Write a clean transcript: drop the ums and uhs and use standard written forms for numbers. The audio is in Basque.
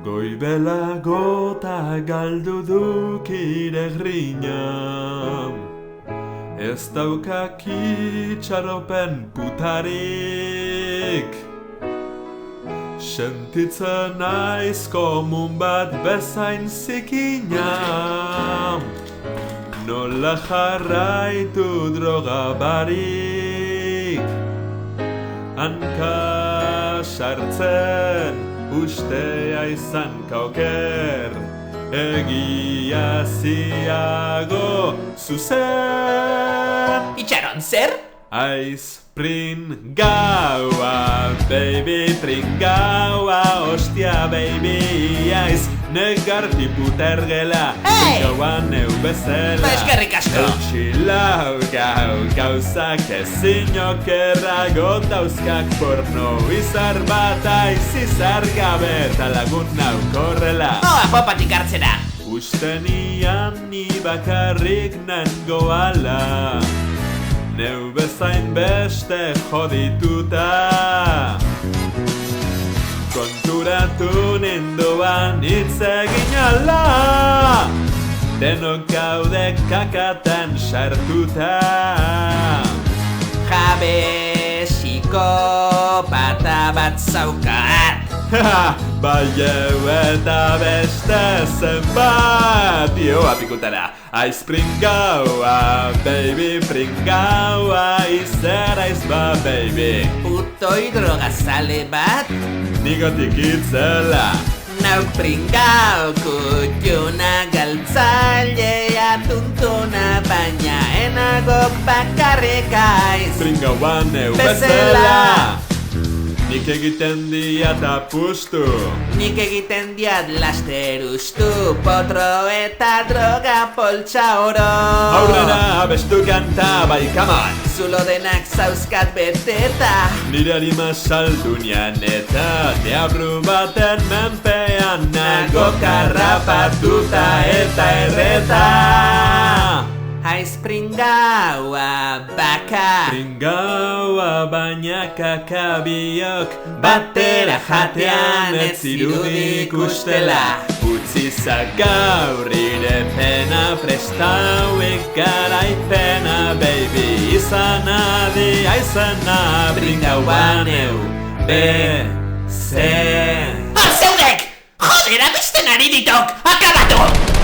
Goibela gota galdu duk ire grina. Ez daukak itxaropen putarik. Sentitzen naiz komun bat bezain zikina. Nola jarraitu droga barik. Hanka sartzen ustea izan kauker. Egia ziago zuzen. Itxaron, zer? Aiz pringaua, baby, pringaua, ostia, baby, aiz negarti putergela, pringaua neu bezala. Ba, eskerrik asko. Eutxilau gauzak ezinok errago dauzkak porno izar bat aiz izar gabe eta lagun naukorrela. Noa, popatik hartzera. Ustenian ni bakarrik nengoala. Neu bezain beste jodituta. Konturatu ninduan hitz egin ala. Denok gaude kakatan sartuta. Jabe psikopata bat zaukat. Bai eta beste zenbat. Apikutara. Aiz pringaua, baby, pringaua, izera izba, baby. Putoi drogazale bat? Nigotik itzela. Nauk pringau kutxuna galtzailea tuntuna, baina enagok bakarrik aiz. Pringaua neu bezala. Nik egiten diat apustu. Nik egiten diat laster ustu, potro eta droga poltsa oro. Aurrera abestu kanta bai kaman. Zulo denak zauzkat beteta. Nire harima saldu nian eta deabru baten menpean nago karrapatuta eta erreta. Aiz pringaua baka. Pringaua baina kakabiok batera jatean ez zirudik ustela. Utzi gaur ire pena prestauek garaipena, baby, izan adi aizena. Pringaua neu bezen. Zeudek! Jodera, beste nari ditok! Akabatu!